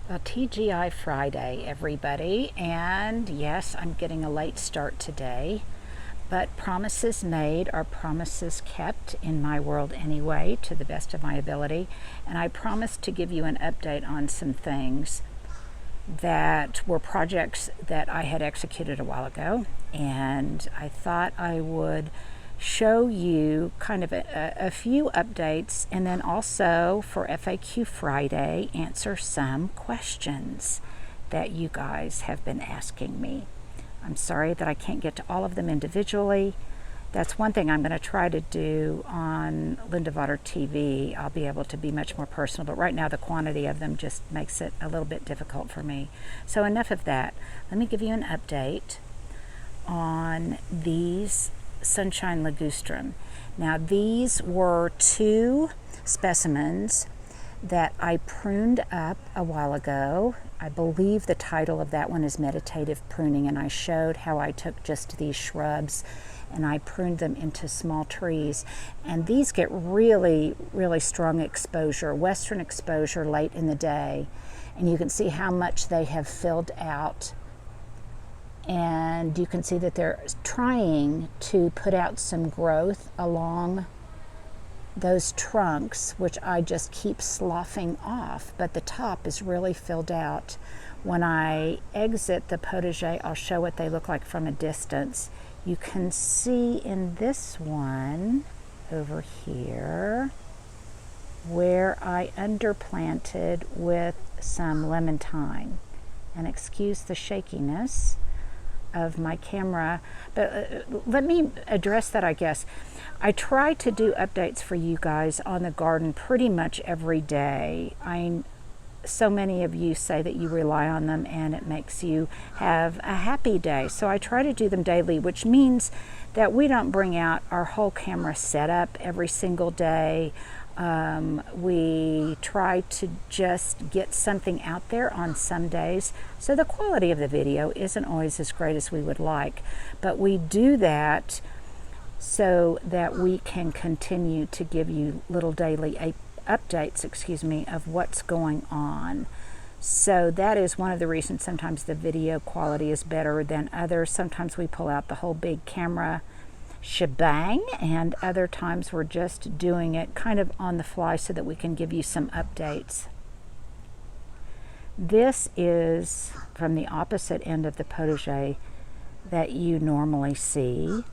Well, TGI Friday, everybody, and yes, I'm getting a late start today, but promises made are promises kept in my world anyway, to the best of my ability, and I promised to give you an update on some things that were projects that I had executed a while ago, and I thought I would show you kind of a few updates, and then also for FAQ Friday answer some questions that you guys have been asking me. I'm sorry that I can't get to all of them individually. That's one thing I'm going to try to do on Linda Vater TV. I'll be able to be much more personal, but right now the quantity of them just makes it a little bit difficult for me. So enough of that. Let me give you an update on these Sunshine Ligustrum. Now these were two specimens that I pruned up a while ago. I believe the title of that one is Meditative Pruning, and I showed how I took just these shrubs and I pruned them into small trees, and these get really strong exposure, western exposure late in the day, and you can see how much they have filled out. And you can see that they're trying to put out some growth along those trunks, which I just keep sloughing off, but the top is really filled out. When I exit the potager, I'll show what they look like from a distance. You can see in this one over here where I underplanted with some lemon thyme. And excuse the shakiness of my camera, but let me address that. I guess I try to do updates for you guys on the garden pretty much every day. So many of you say that you rely on them and it makes you have a happy day, so I try to do them daily, which means that we don't bring out our whole camera setup every single day. We try to just get something out there on some days, so the quality of the video isn't always as great as we would like, but we do that so that we can continue to give you little daily updates, of what's going on. So that is one of the reasons sometimes the video quality is better than others. Sometimes we pull out the whole big camera shebang, and other times we're just doing it kind of on the fly so that we can give you some updates. This is from the opposite end of the potager that you normally see,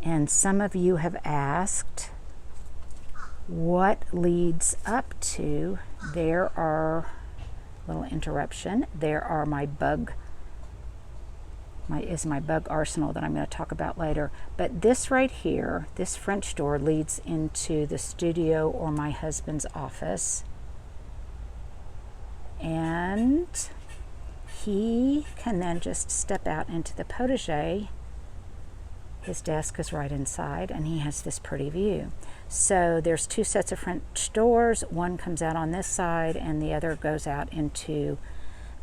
and some of you have asked what leads up to. There are, little interruption, there are my bug arsenal that I'm going to talk about later. But this right here, this French door, leads into the studio or my husband's office, and he can then just step out into the potager. His desk is right inside, and he has this pretty view. So there's two sets of French doors. One comes out on this side and the other goes out into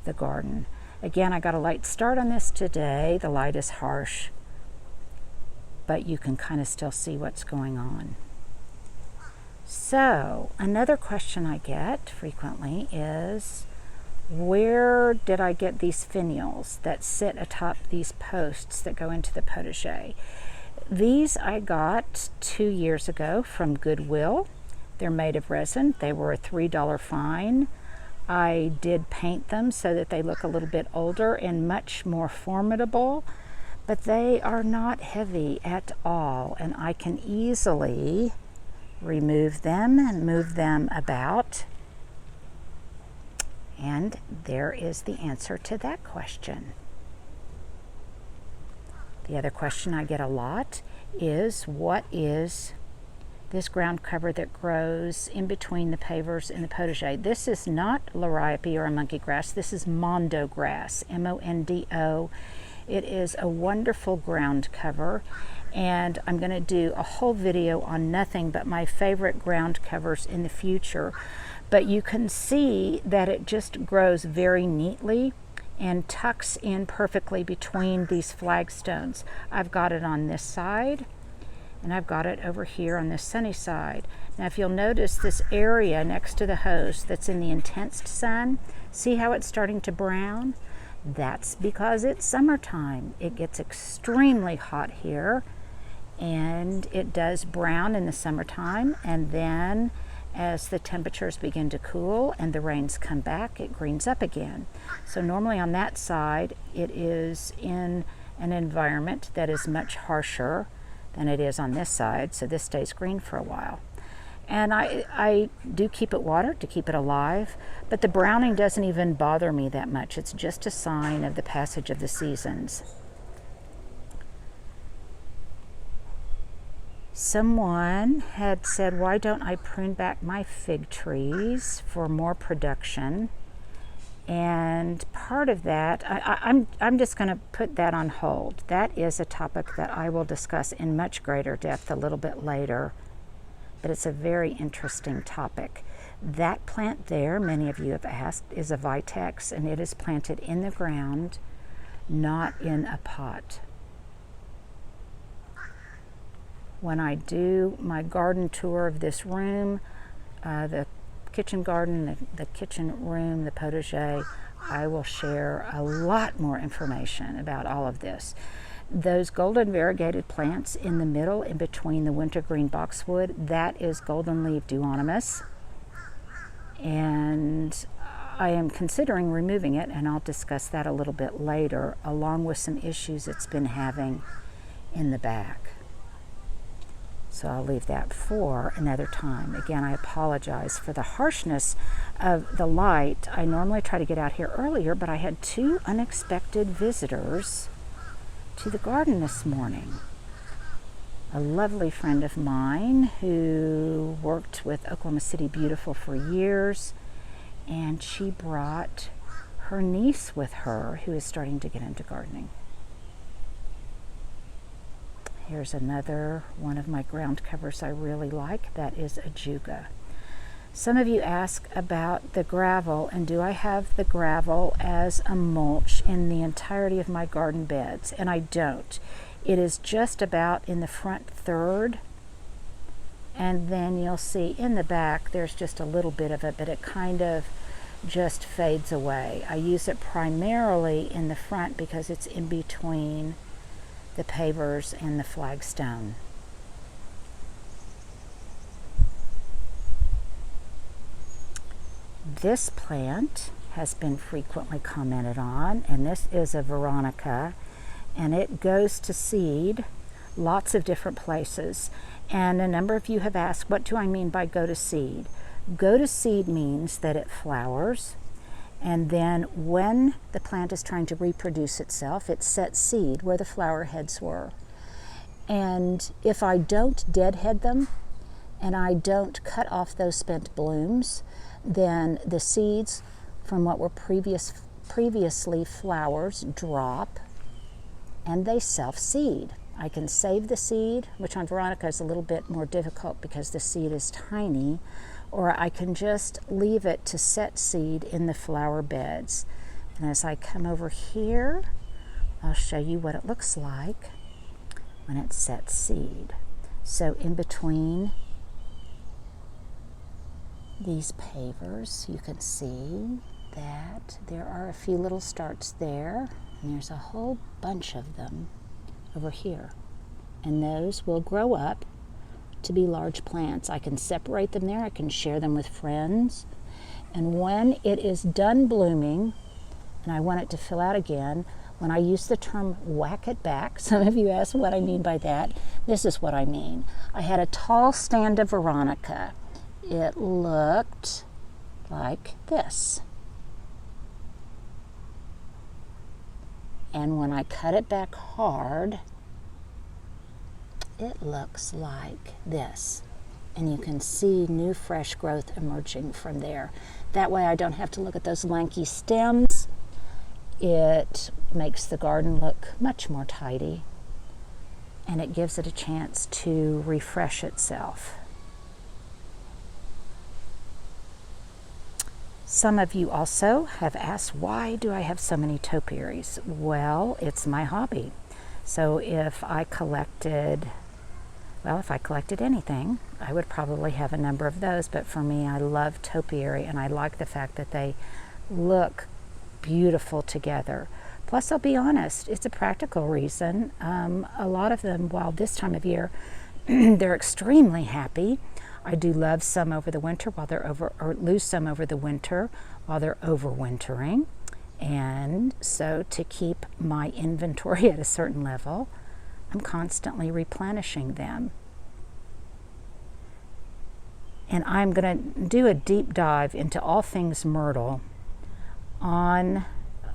the garden. Again, I got a light start on this today. The light is harsh, but you can kind of still see what's going on. So another question I get frequently is, where did I get these finials that sit atop these posts that go into the potager? These I got 2 years ago from Goodwill. They're made of resin. They were a $3 fine. I did paint them so that they look a little bit older and much more formidable, but they are not heavy at all, and I can easily remove them and move them about. And there is the answer to that question. The other question I get a lot is, what is this ground cover that grows in between the pavers and the potager? This is not liriope or a monkey grass. This is mondo grass, M-O-N-D-O. It is a wonderful ground cover, and I'm going to do a whole video on nothing but my favorite ground covers in the future. But you can see that it just grows very neatly and tucks in perfectly between these flagstones. I've got it on this side, and I've got it over here on this sunny side. Now if you'll notice this area next to the hose that's in the intense sun, see how it's starting to brown? That's because it's summertime. It gets extremely hot here, and it does brown in the summertime, and then as the temperatures begin to cool and the rains come back, it greens up again. So normally on that side, it is in an environment that is much harsher than it is on this side, so this stays green for a while. And I do keep it watered to keep it alive, but the browning doesn't even bother me that much. It's just a sign of the passage of the seasons. Someone had said, why don't I prune back my fig trees for more production? And part of that, I'm just going to put that on hold. That is a topic that I will discuss in much greater depth a little bit later, but it's a very interesting topic. That plant there, many of you have asked, is a vitex, and it is planted in the ground, not in a pot. When I do my garden tour of this room, the kitchen garden, the kitchen room, the potager, I will share a lot more information about all of this. Those golden variegated plants in the middle, in between the wintergreen boxwood, that is golden leaf duonomus. And I am considering removing it, and I'll discuss that a little bit later, along with some issues it's been having in the back. So I'll leave that for another time. Again, I apologize for the harshness of the light. I normally try to get out here earlier, but I had 2 unexpected visitors to the garden this morning. A lovely friend of mine who worked with Oklahoma City Beautiful for years, and she brought her niece with her who is starting to get into gardening. Here's another one of my ground covers I really like. That is a juga. Some of you ask about the gravel, and do I have the gravel as a mulch in the entirety of my garden beds? And I don't. It is just about in the front third, and then you'll see in the back there's just a little bit of it, but it kind of just fades away. I use it primarily in the front because it's in between the pavers and the flagstone. This plant has been frequently commented on, and this is a Veronica, and it goes to seed lots of different places. And a number of you have asked, what do I mean by go to seed? Go to seed means that it flowers, and then when the plant is trying to reproduce itself, it sets seed where the flower heads were. And if I don't deadhead them, and I don't cut off those spent blooms, then the seeds from what were previously flowers drop, and they self-seed. I can save the seed, which on Veronica is a little bit more difficult because the seed is tiny, or I can just leave it to set seed in the flower beds. And as I come over here, I'll show you what it looks like when it sets seed. So in between these pavers, you can see that there are a few little starts there, and there's a whole bunch of them over here. And those will grow up to be large plants. I can separate them there, I can share them with friends, and when it is done blooming and I want it to fill out again, when I use the term whack it back, some of you ask what I mean by that. This is what I mean. I had a tall stand of Veronica. It looked like this. And when I cut it back hard, it looks like this. And you can see new fresh growth emerging from there. That way I don't have to look at those lanky stems. It makes the garden look much more tidy, and it gives it a chance to refresh itself. Some of you also have asked, why do I have so many topiaries? Well, it's my hobby. So if I collected Well, if I collected anything, I would probably have a number of those, but for me, I love topiary, and I like the fact that they look beautiful together. Plus, I'll be honest, it's a practical reason. A lot of them, while this time of year, they're extremely happy. I do love some over the winter while they're or lose some over the winter while they're overwintering. And so to keep my inventory at a certain level, I'm constantly replenishing them. And I'm going to do a deep dive into all things myrtle on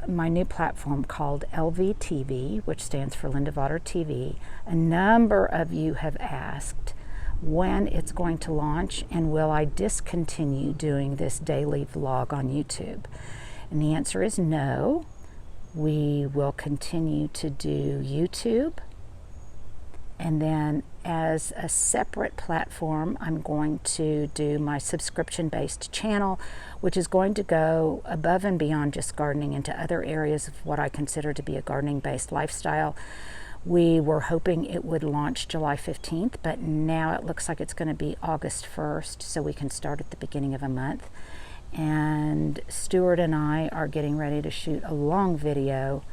my new platform called LVTV, which stands for Linda Vater TV. A number of you have asked when it's going to launch and will I discontinue doing this daily vlog on YouTube. And the answer is no. We will continue to do YouTube. And then as a separate platform, I'm going to do my subscription-based channel, which is going to go above and beyond just gardening into other areas of what I consider to be a gardening-based lifestyle. We were hoping it would launch July 15th, but now it looks like it's going to be August 1st, so we can start at the beginning of a month. And Stewart and I are getting ready to shoot a long video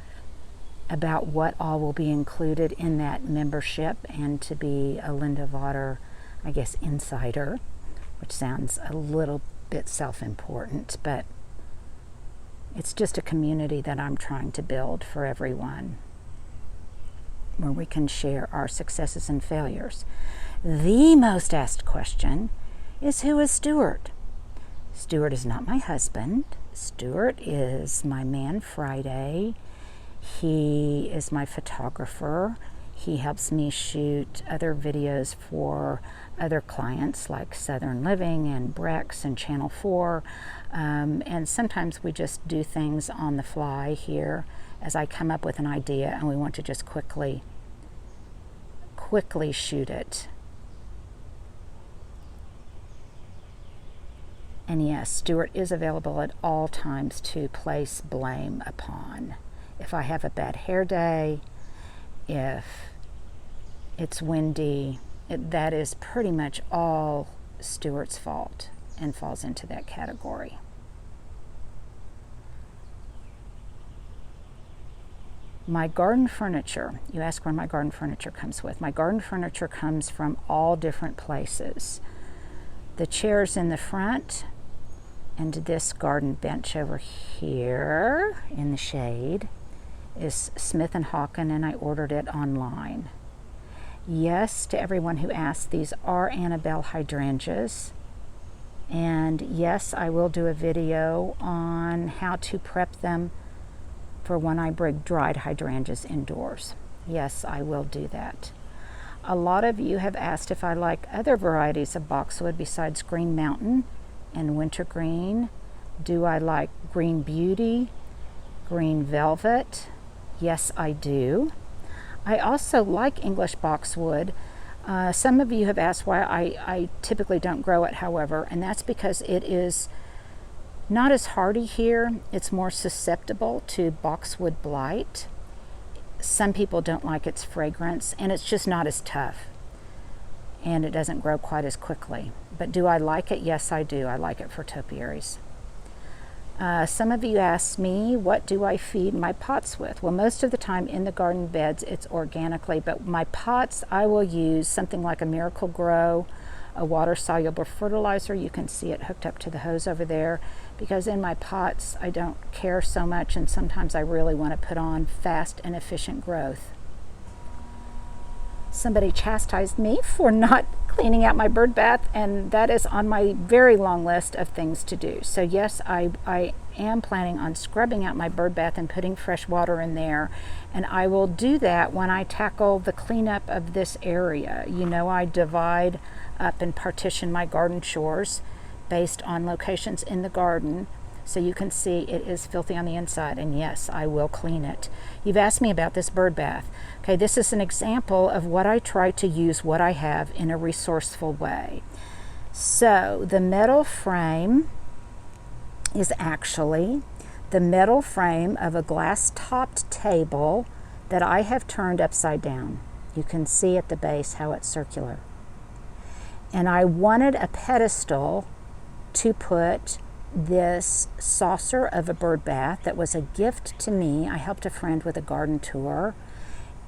about what all will be included in that membership, and to be a Linda Vater, I guess, insider, which sounds a little bit self-important, but it's just a community that I'm trying to build for everyone, where we can share our successes and failures. The most asked question is, who is Stewart? Stewart is not my husband. Stewart is my man Friday. He is my photographer. He helps me shoot other videos for other clients like Southern Living and Brex and Channel 4. And sometimes we just do things on the fly here as I come up with an idea and we want to just quickly shoot it. And yes, Stewart is available at all times to place blame upon. If I have a bad hair day, if it's windy, that is pretty much all Stewart's fault and falls into that category. My garden furniture, you ask where my garden furniture comes with. My garden furniture comes from all different places. The chairs in the front and this garden bench over here in the shade is Smith & Hawken, and I ordered it online. Yes, to everyone who asked, these are Annabelle hydrangeas. And yes, I will do a video on how to prep them for when I bring dried hydrangeas indoors. Yes, I will do that. A lot of you have asked if I like other varieties of boxwood besides Green Mountain and Wintergreen. Do I like Green Beauty, Green Velvet? Yes, I do. I also like English boxwood. Some of you have asked why I typically don't grow it, however, and that's because it is not as hardy here. It's more susceptible to boxwood blight. Some people don't like its fragrance, and it's just not as tough, and it doesn't grow quite as quickly. But do I like it? Yes, I do. I like it for topiaries. Some of you asked me, what do I feed my pots with? Well, most of the time in the garden beds, it's organically, but my pots, I will use something like a Miracle Grow, a water-soluble fertilizer. You can see it hooked up to the hose over there, because in my pots, I don't care so much, and sometimes I really want to put on fast and efficient growth. Somebody chastised me for not cleaning out my bird bath, and that is on my very long list of things to do. So yes, I am planning on scrubbing out my bird bath and putting fresh water in there, and I will do that when I tackle the cleanup of this area. You know, I divide up and partition my garden chores based on locations in the garden, so you can see it is filthy on the inside, and yes, I will clean it. You've asked me about this bird bath. Okay, this is an example of what I try to use what I have in a resourceful way. So the metal frame is actually the metal frame of a glass-topped table that I have turned upside down. You can see at the base how it's circular. And I wanted a pedestal to put this saucer of a bird bath that was a gift to me. I helped a friend with a garden tour.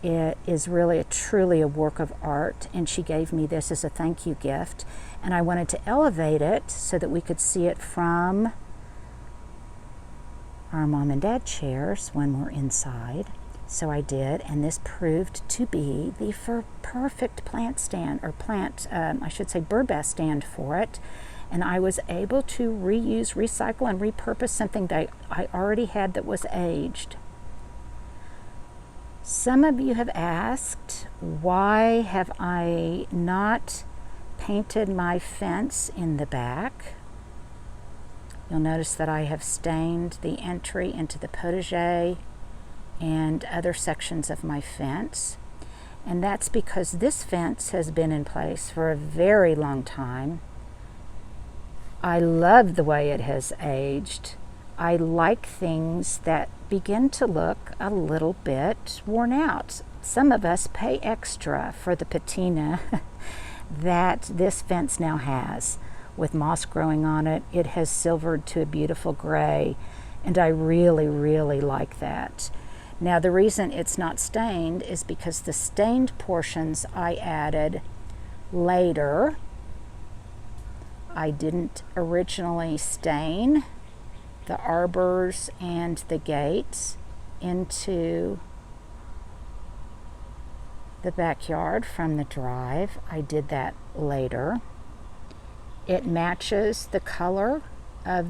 It is really truly a work of art, and she gave me this as a thank you gift. And I wanted to elevate it so that we could see it from our mom and dad chairs when we're inside. So I did, and this proved to be the perfect plant stand, or bird bath stand for it. And I was able to reuse, recycle, and repurpose something that I already had that was aged. Some of you have asked, why have I not painted my fence in the back? You'll notice that I have stained the entry into the potager and other sections of my fence. And that's because this fence has been in place for a very long time. I love the way it has aged. I like things that begin to look a little bit worn out. Some of us pay extra for the patina that this fence now has. With moss growing on it, it has silvered to a beautiful gray, and I really, really like that. Now, the reason it's not stained is because the stained portions I added later. I didn't originally stain the arbors and the gates into the backyard from the drive. I did that later. It matches the color of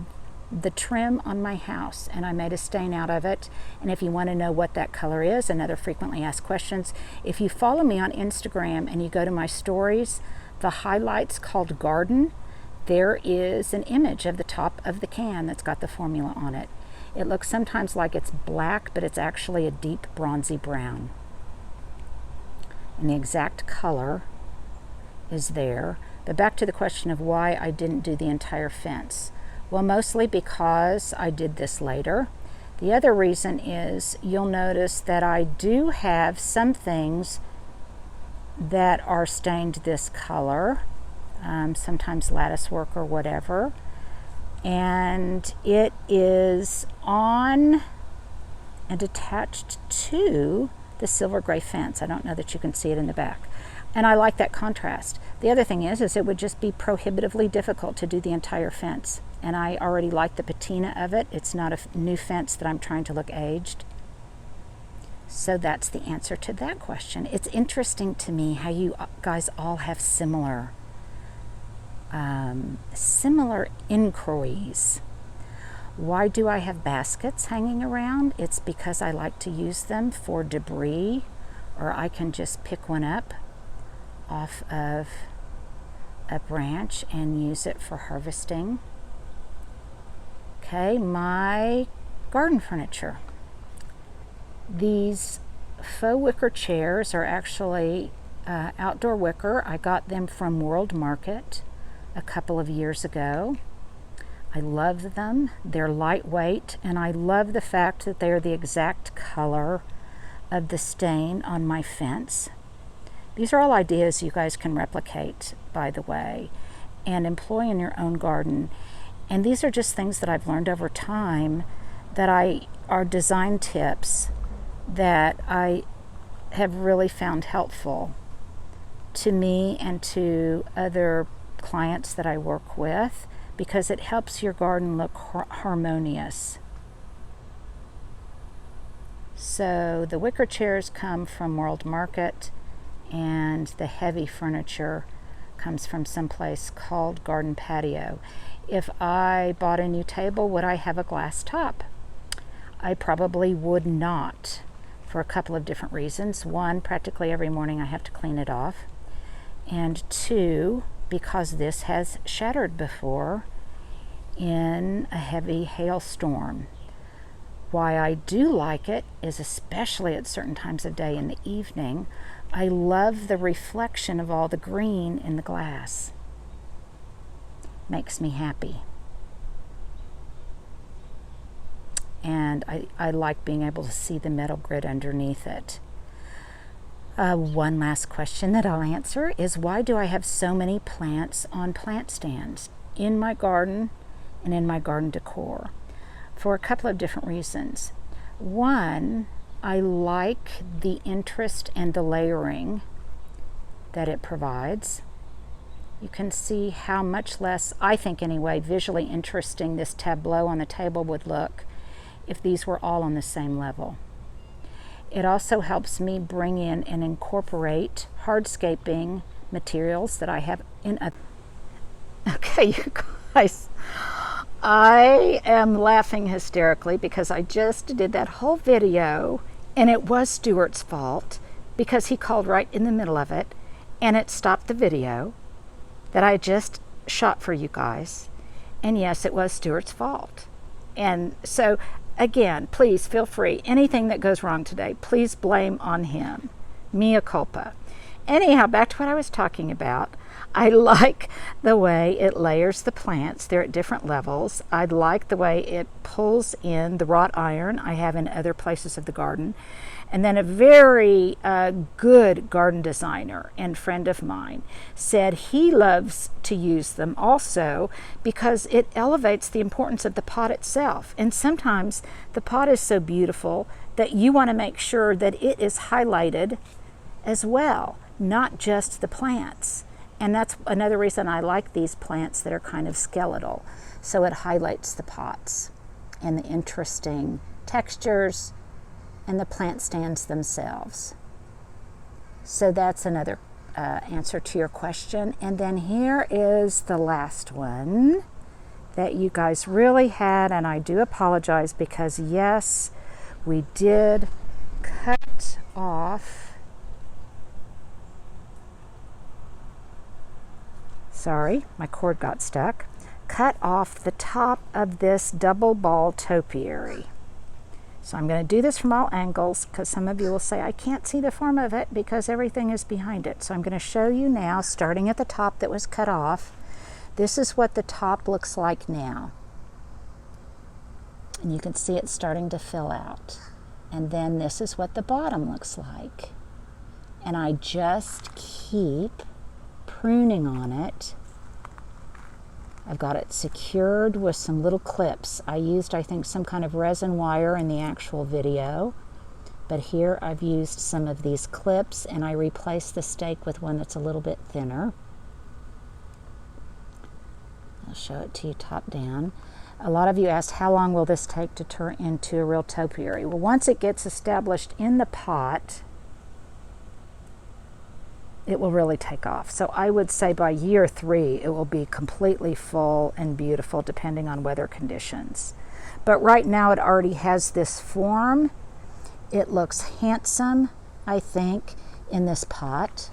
the trim on my house, and I made a stain out of it. And if you want to know what that color is, another frequently asked questions, if you follow me on Instagram and you go to my stories, the highlights called garden, there is an image of the top of the can that's got the formula on it. It looks sometimes like it's black, but it's actually a deep bronzy brown. And the exact color is there. But back to the question of why I didn't do the entire fence. Well, mostly because I did this later. The other reason is you'll notice that I do have some things that are stained this color, sometimes lattice work or whatever. And it is on and attached to the silver gray fence. I don't know that you can see it in the back. And I like that contrast. The other thing is it would just be prohibitively difficult to do the entire fence. And I already like the patina of it. It's not a new fence that I'm trying to look aged. So that's the answer to that question. It's interesting to me how you guys all have similar inquiries. Why do I have baskets hanging around? It's because I like to use them for debris, or I can just pick one up off of a branch and use it for harvesting. Okay, my garden furniture. These faux wicker chairs are actually outdoor wicker. I got them from World Market a couple of years ago. I love them. They're lightweight, and I love the fact that they're the exact color of the stain on my fence. These are all ideas you guys can replicate, by the way, and employ in your own garden. And these are just things that I've learned over time that are design tips that I have really found helpful to me and to other clients that I work with, because it helps your garden look harmonious. So the wicker chairs come from World Market, and the heavy furniture comes from someplace called Garden Patio. If I bought a new table, would I have a glass top? I probably would not, for a couple of different reasons. One, practically every morning I have to clean it off. And two, because this has shattered before in a heavy hailstorm. Why I do like it is, especially at certain times of day in the evening, I love the reflection of all the green in the glass. Makes me happy. And I like being able to see the metal grid underneath it. One last question that I'll answer is, why do I have so many plants on plant stands in my garden and in my garden decor? For a couple of different reasons. One, I like the interest and the layering that it provides. You can see how much less, I think anyway, visually interesting this tableau on the table would look if these were all on the same level. It also helps me bring in and incorporate hardscaping materials that I have in a... Okay, you guys, I am laughing hysterically because I just did that whole video and it was Stewart's fault because he called right in the middle of it and it stopped the video that I just shot for you guys. And yes, it was Stewart's fault. And so, again, please feel free. Anything that goes wrong today, please blame on him. Mea culpa. Anyhow, back to what I was talking about. I like the way it layers the plants. They're at different levels. I like the way it pulls in the wrought iron I have in other places of the garden. And then a very good garden designer and friend of mine said he loves to use them also because it elevates the importance of the pot itself. And sometimes the pot is so beautiful that you want to make sure that it is highlighted as well, not just the plants. And that's another reason I like these plants that are kind of skeletal. So it highlights the pots and the interesting textures and the plant stands themselves. So that's another answer to your question. And then here is the last one that you guys really had, and I do apologize because yes, we did cut off, sorry, my cord got stuck, cut off the top of this double ball topiary. So I'm going to do this from all angles because some of you will say I can't see the form of it because everything is behind it. So I'm going to show you now, starting at the top that was cut off. This is what the top looks like now. And you can see it starting to fill out. And then this is what the bottom looks like. And I just keep pruning on it. I've got it secured with some little clips. I used, I think, some kind of resin wire in the actual video, but here I've used some of these clips and I replaced the stake with one that's a little bit thinner. I'll show it to you top down. A lot of you asked, how long will this take to turn into a real topiary? Well, once it gets established in the pot, it will really take off. So I would say by year 3, it will be completely full and beautiful depending on weather conditions. But right now it already has this form. It looks handsome, I think, in this pot.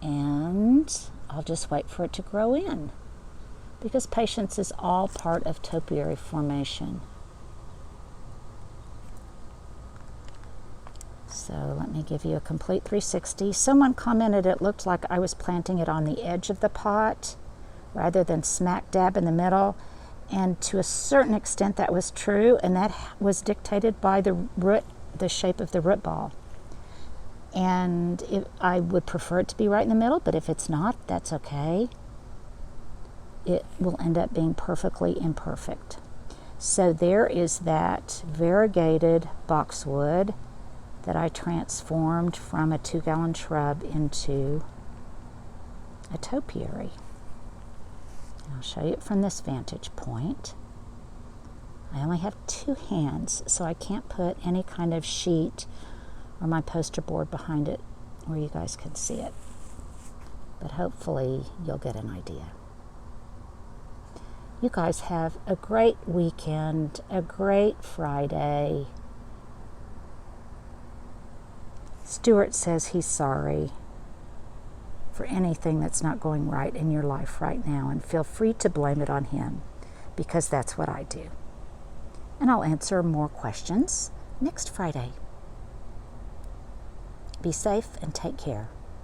And I'll just wait for it to grow in because patience is all part of topiary formation. So let me give you a complete 360. Someone commented it looked like I was planting it on the edge of the pot rather than smack dab in the middle. And to a certain extent that was true, and that was dictated by the root, the shape of the root ball. And I would prefer it to be right in the middle, but if it's not, that's okay. It will end up being perfectly imperfect. So there is that variegated boxwood that I transformed from a 2-gallon shrub into a topiary. I'll show you it from this vantage point. I only have 2 hands, so I can't put any kind of sheet or my poster board behind it where you guys can see it. But hopefully you'll get an idea. You guys have a great weekend, a great Friday. Stewart says he's sorry for anything that's not going right in your life right now, and feel free to blame it on him because that's what I do. And I'll answer more questions next Friday. Be safe and take care.